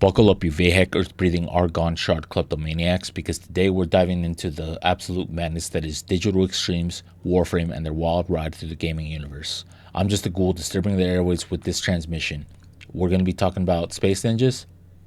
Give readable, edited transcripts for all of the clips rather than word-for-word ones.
Buckle up, you Vahek earth-breathing argon shard kleptomaniacs, because today we're diving into the absolute madness that is digital extremes, Warframe, and their wild ride through the gaming universe. I'm just a ghoul disturbing the airwaves with this transmission. We're going to be talking about space ninjas,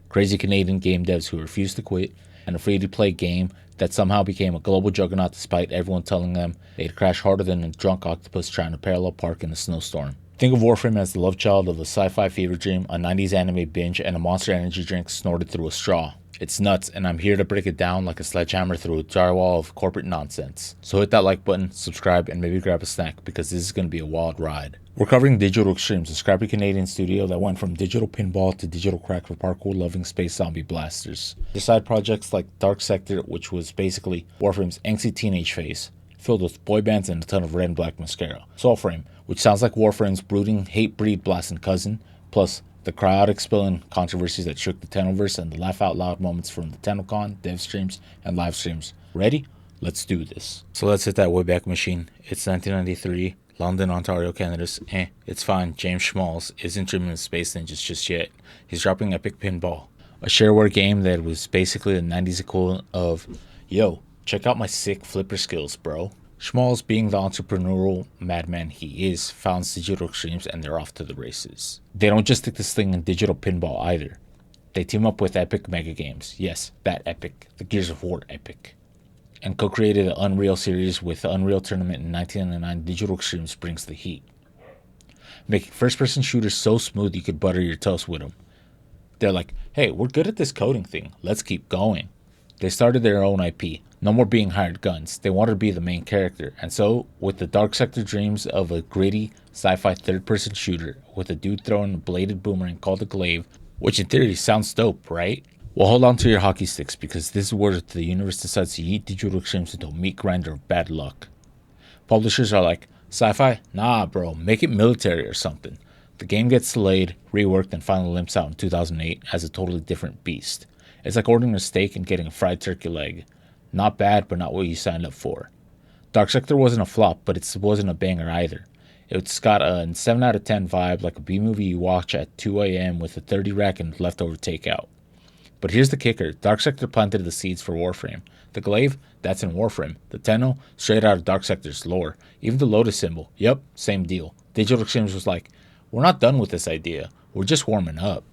crazy Canadian game devs who refuse to quit, and a free-to-play game that somehow became a global juggernaut despite everyone telling them they'd crash harder than a drunk octopus trying to parallel park in a snowstorm. Think of Warframe as the love child of a sci-fi fever dream, a 90s anime binge, and a Monster Energy drink snorted through a straw. It's nuts, and I'm here to break it down like a sledgehammer through a drywall of corporate nonsense. So hit that like button, subscribe, and maybe grab a snack, because this is going to be a wild ride. We're covering Digital Extremes, a scrappy Canadian studio that went from digital pinball to digital crack for parkour-loving space zombie blasters. Their side projects like Dark Sector, which was basically Warframe's angsty teenage phase, filled with boy bands and a ton of red and black mascara. Soulframe, which sounds like Warframe's brooding, hate-breed blasting cousin, plus the chaotic spilling controversies that shook the Tennoverse and the laugh-out-loud moments from the TennoCon, dev streams, and live streams. Ready? Let's do this. So let's hit that Wayback Machine. It's 1993, London, Ontario, Canada. It's fine. James Schmalz isn't dreaming of Space Ninjas just yet. He's dropping Epic Pinball, a shareware game that was basically the 90s equivalent of, yo, check out my sick flipper skills, bro. Schmalz, being the entrepreneurial madman he is, founds Digital Extremes and they're off to the races. They don't just stick this thing in digital pinball either. They team up with Epic Mega Games. Yes, that Epic. The Gears of War Epic. And co-created the Unreal series with the Unreal Tournament in 1999. Digital Extremes brings the heat, making first-person shooters so smooth you could butter your toast with them. They're like, hey, we're good at this coding thing. Let's keep going. They started their own IP. No more being hired guns. They wanted to be the main character. And so, with the Dark Sector dreams of a gritty sci-fi third-person shooter with a dude throwing a bladed boomerang called a glaive, which in theory sounds dope, right? Well, hold on to your hockey sticks, because this is where the universe decides to yeet Digital Extremes into a meat grinder of bad luck. Publishers are like, sci-fi? Nah, bro, make it military or something. The game gets delayed, reworked, and finally limps out in 2008 as a totally different beast. It's like ordering a steak and getting a fried turkey leg. Not bad, but not what you signed up for. Dark Sector wasn't a flop, but it wasn't a banger either. It's got a 7 out of 10 vibe, like a B-movie you watch at 2 a.m. with a 30 rack and leftover takeout. But here's the kicker. Dark Sector planted the seeds for Warframe. The glaive, that's in Warframe. The Tenno, straight out of Dark Sector's lore. Even the Lotus symbol, yep, same deal. Digital Extremes was like, we're not done with this idea. We're just warming up.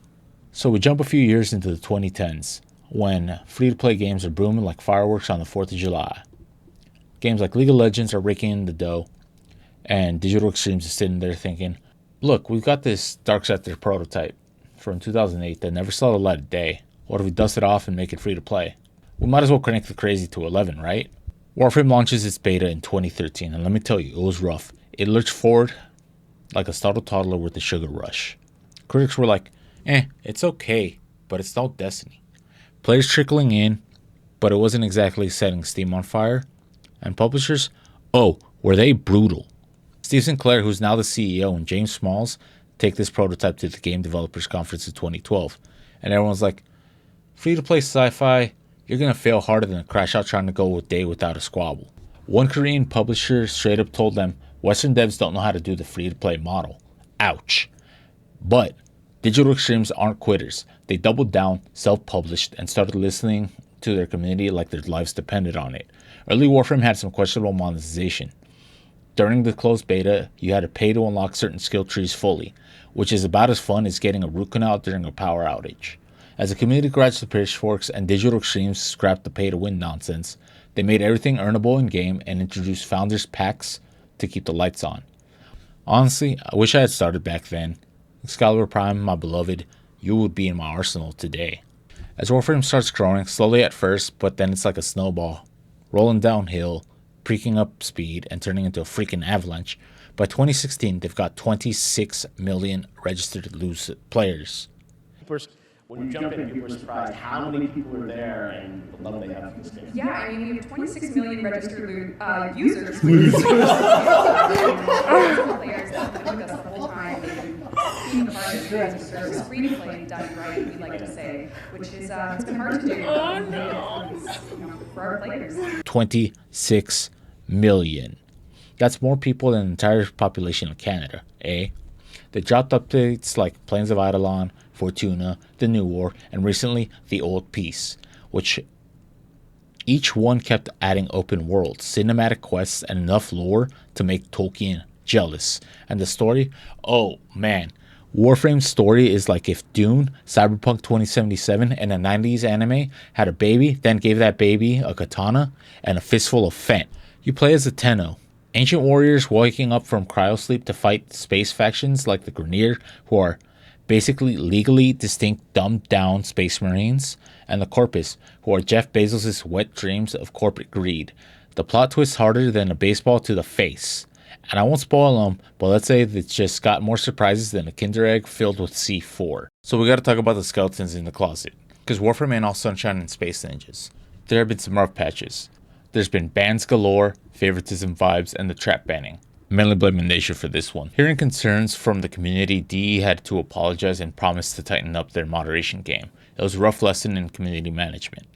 So we jump a few years into the 2010s. When free-to-play games are booming like fireworks on the 4th of July. Games like League of Legends are raking in the dough, and Digital Extremes is sitting there thinking, look, we've got this Dark Sector prototype from 2008 that never saw the light of day. What if we dust it off and make it free-to-play? We might as well crank the crazy to 11, right? Warframe launches its beta in 2013, and let me tell you, it was rough. It lurched forward like a startled toddler with a sugar rush. Critics were like, it's okay, but it's not Destiny. Players trickling in, but it wasn't exactly setting Steam on fire. And publishers, were they brutal. Steve Sinclair, who's now the CEO, and James Schmalz take this prototype to the Game Developers Conference in 2012. And everyone's like, free-to-play sci-fi, you're going to fail harder than a crash out trying to go a day without a squabble. One Korean publisher straight up told them, Western devs don't know how to do the free-to-play model. Ouch. But Digital Extremes aren't quitters. They doubled down, self-published, and started listening to their community like their lives depended on it. Early Warframe had some questionable monetization. During the closed beta, you had to pay to unlock certain skill trees fully, which is about as fun as getting a root canal during a power outage. As the community grabbed the pitchforks and Digital Extremes scrapped the pay-to-win nonsense, they made everything earnable in-game and introduced Founders Packs to keep the lights on. Honestly, I wish I had started back then. Excalibur Prime, my beloved, you would be in my arsenal today. As Warframe starts growing, slowly at first, but then it's like a snowball, rolling downhill, peaking up speed, and turning into a freaking avalanche. By 2016, they've got 26 million registered players. When you jump in, people are surprised how many people are there and the love they have for this game. Yeah, I mean, we have 26 million registered users. Players that have been with us the whole time. Being part of the free to play done right, we like to say, which is it's been hard to do. Oh no! For our players. 26 million. That's more people than the entire population of Canada, eh? They dropped updates like Plains of Eidolon, Fortuna, The New War, and recently The Old Peace, which each one kept adding open worlds, cinematic quests, and enough lore to make Tolkien jealous. And the story? Oh man. Warframe's story is like if Dune, Cyberpunk 2077, and a 90s anime had a baby, then gave that baby a katana and a fistful of Fent. You play as a Tenno, ancient warriors waking up from cryosleep to fight space factions like the Grineer, who are basically legally distinct dumbed down space marines, and the Corpus, who are Jeff Bezos' wet dreams of corporate greed. The plot twists harder than a baseball to the face. And I won't spoil them, but let's say it's just got more surprises than a Kinder Egg filled with C4. So we gotta talk about the skeletons in the closet, because Warframe ain't all sunshine and space ninjas. There have been some rough patches. There's been bans galore, favoritism vibes, and the trap banning. Mainly blaming Nation for this one. Hearing concerns from the community, DE had to apologize and promise to tighten up their moderation game. It was a rough lesson in community management.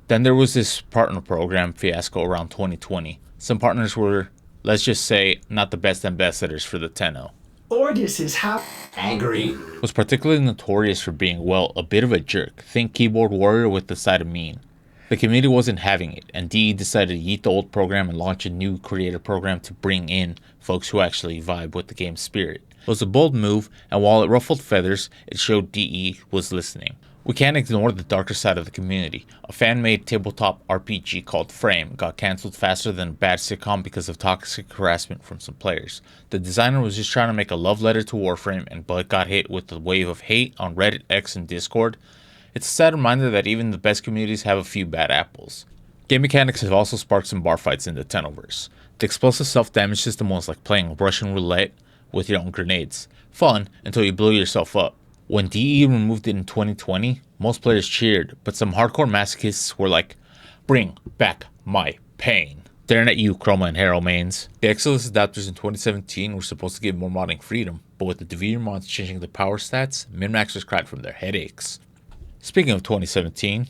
Then there was this partner program fiasco around 2020. Some partners were, let's just say, not the best ambassadors for the Tenno. Orgus is angry. Was particularly notorious for being, well, a bit of a jerk. Think keyboard warrior with the side of mean. The community wasn't having it, and DE decided to yeet the old program and launch a new creator program to bring in folks who actually vibe with the game's spirit. It was a bold move, and while it ruffled feathers, it showed DE was listening. We can't ignore the darker side of the community. A fan-made tabletop RPG called Frame got cancelled faster than a bad sitcom because of toxic harassment from some players. The designer was just trying to make a love letter to Warframe, but got hit with a wave of hate on Reddit, X, and Discord. It's a sad reminder that even the best communities have a few bad apples. Game mechanics have also sparked some bar fights in the Tennoverse. The explosive self-damage system was like playing Russian roulette with your own grenades. Fun until you blow yourself up. When DE removed it in 2020, most players cheered, but some hardcore masochists were like, bring back my pain. Staring at you, Chroma and Hero mains. The Exodus adapters in 2017 were supposed to give more modding freedom, but with the Devere mods changing the power stats, min-maxers cried from their headaches. Speaking of 2017,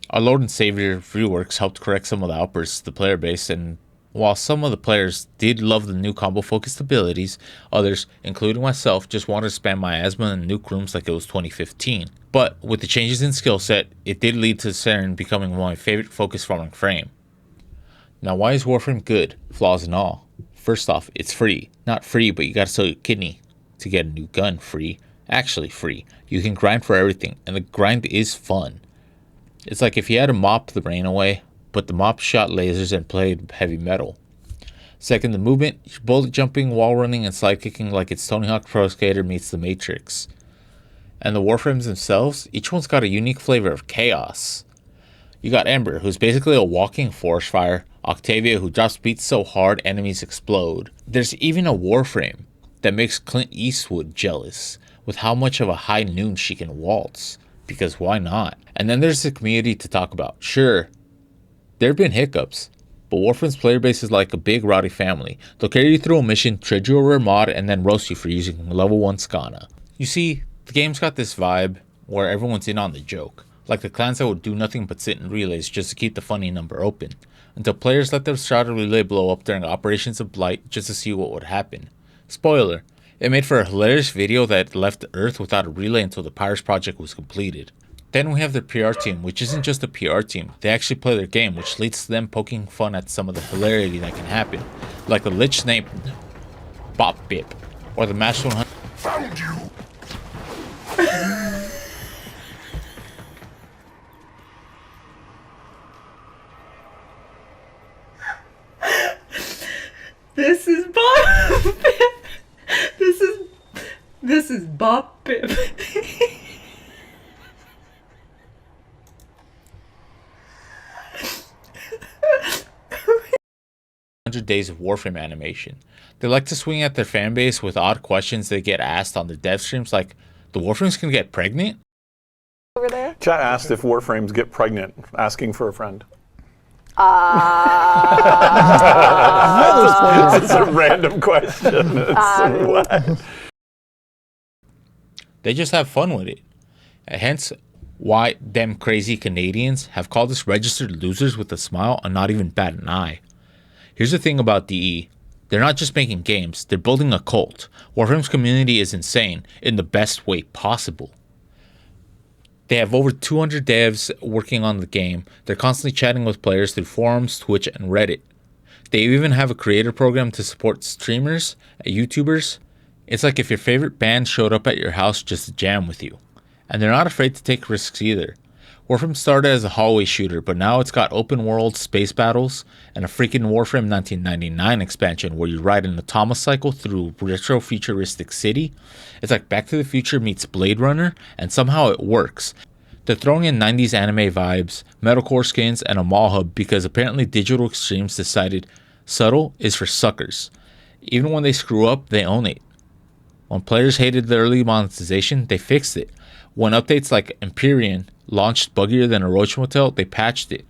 our Lord and Savior Reworks helped correct some of the outbursts to the player base, and while some of the players did love the new combo-focused abilities, others, including myself, just wanted to spam miasma and nuke rooms like it was 2015. But with the changes in skill set, it did lead to Saren becoming one of my favorite focus farming frame. Now why is Warframe good, flaws and all? First off, it's free. Not free, but you gotta sell your kidney to get a new gun free. Actually free. You can grind for everything, and the grind is fun. It's like if you had to mop the rain away, but the mop shot lasers and played heavy metal. Second, the movement, you're bullet jumping, wall running, and slide kicking like it's Tony Hawk Pro Skater meets the Matrix. And the Warframes themselves, each one's got a unique flavor of chaos. You got Ember, who's basically a walking forest fire, Octavia, who drops beats so hard enemies explode. There's even a Warframe that makes Clint Eastwood jealous, with how much of a high noon she can waltz, because why not? And then there's the community to talk about. Sure, there have been hiccups, but Warframe's player base is like a big rowdy family. They'll carry you through a mission, trade you a rare mod, and then roast you for using level 1 Skana. You see, the game's got this vibe where everyone's in on the joke, like the clans that would do nothing but sit in relays just to keep the funny number open, until players let their shrouded relay blow up during operations of Blight just to see what would happen. Spoiler, it made for a hilarious video that left Earth without a relay until the Pirates project was completed. Then we have the PR team, which isn't just a PR team. They actually play their game, which leads to them poking fun at some of the hilarity that can happen. Like the Lich named Bop Bip, or the Match 100. Found you! This is Bob Pip. This is Bob Pip. 100 days of Warframe animation. They like to swing at their fanbase with odd questions they get asked on their dev streams like, the Warframes can get pregnant? Over there? Chat asked if Warframes get pregnant, asking for a friend. It's a random question. What? They just have fun with it. Hence why Dem Crazy Canadians have called us registered losers with a smile and not even bat an eye. Here's the thing about DE. They're not just making games, they're building a cult. Warframe's community is insane, in the best way possible. They have over 200 devs working on the game. They're constantly chatting with players through forums, Twitch, and Reddit. They even have a creator program to support streamers and YouTubers. It's like if your favorite band showed up at your house just to jam with you. And they're not afraid to take risks either. Warframe started as a hallway shooter, but now it's got open world space battles and a freaking Warframe 1999 expansion where you ride an automocycle through retro futuristic city. It's like Back to the Future meets Blade Runner, and somehow it works. They're throwing in 90s anime vibes, metalcore skins, and a mall hub because apparently Digital Extremes decided subtle is for suckers. Even when they screw up, they own it. When players hated the early monetization, they fixed it. When updates like Empyrean launched buggier than a roach motel, they patched it.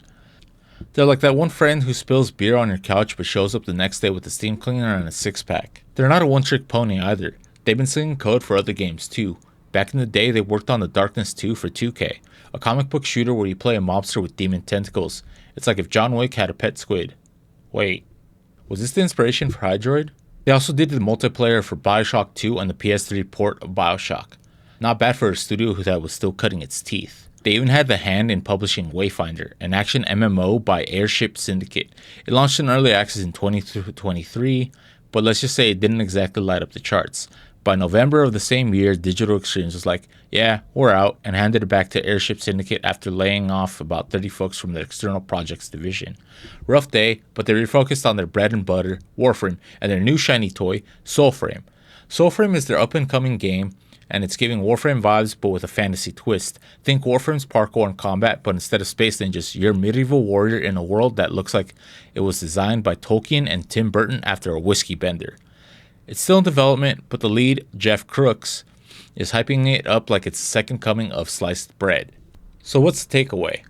They're like that one friend who spills beer on your couch but shows up the next day with a steam cleaner and a six-pack. They're not a one-trick pony either. They've been singing code for other games too. Back in the day, they worked on The Darkness 2 for 2K, a comic book shooter where you play a mobster with demon tentacles. It's like if John Wick had a pet squid. Wait, was this the inspiration for Hydroid? They also did the multiplayer for Bioshock 2 and the PS3 port of Bioshock. Not bad for a studio that was still cutting its teeth. They even had the hand in publishing Wayfinder, an action MMO by Airship Syndicate. It launched in early access in 2023, but let's just say it didn't exactly light up the charts. By November of the same year, Digital Extremes was like, yeah, we're out, and handed it back to Airship Syndicate after laying off about 30 folks from their external projects division. Rough day, but they refocused on their bread and butter, Warframe, and their new shiny toy, Soulframe. Soulframe is their up-and-coming game, and it's giving Warframe vibes but with a fantasy twist. Think Warframe's parkour and combat, but instead of space ninjas, you're a medieval warrior in a world that looks like it was designed by Tolkien and Tim Burton after a whiskey bender. It's still in development, but the lead, Jeff Crooks, is hyping it up like it's the second coming of sliced bread. So what's the takeaway?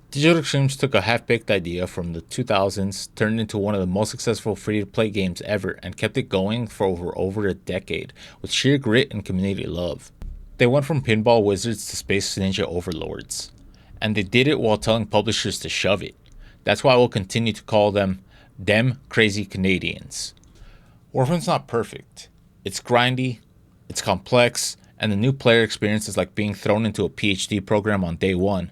Digital Extremes took a half-baked idea from the 2000s, turned it into one of the most successful free-to-play games ever, and kept it going for over a decade, with sheer grit and community love. They went from pinball wizards to space ninja overlords. And they did it while telling publishers to shove it. That's why we'll continue to call them Dem Crazy Canadians. Warframe's not perfect. It's grindy, it's complex, and the new player experience is like being thrown into a PhD program on day one.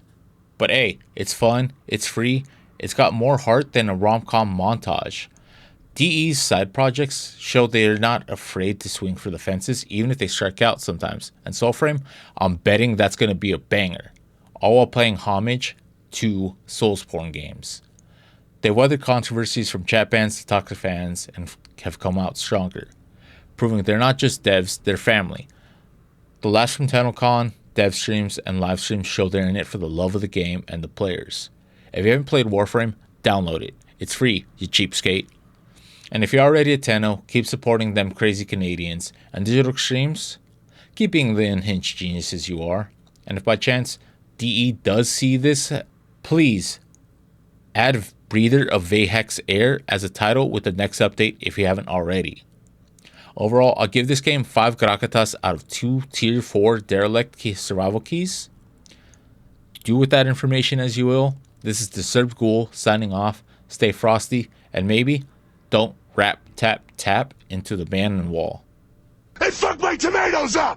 But hey, it's fun, it's free, it's got more heart than a rom-com montage. DE's side projects show they're not afraid to swing for the fences, even if they strike out sometimes. And Soulframe, I'm betting that's going to be a banger, all while paying homage to Soulsborne games. They weathered controversies from chat bans to toxic fans and have come out stronger, proving they're not just devs, they're family. The last from TennoCon, dev streams, and live streams show they're in it for the love of the game and the players. If you haven't played Warframe, download it. It's free, you cheapskate. And if you're already a Tenno, keep supporting Dem Crazy Canadians. And Digital Extremes, keep being the unhinged geniuses you are. And if by chance DE does see this, please add Breather of Vayhex Air as a title with the next update if you haven't already. Overall, I'll give this game 5 Grakatas out of 2 Tier 4 Derelict survival keys. Do with that information as you will. This is Disturbed Ghoul signing off. Stay frosty, and maybe don't rap tap tap into the banner wall. It fucked my tomatoes up!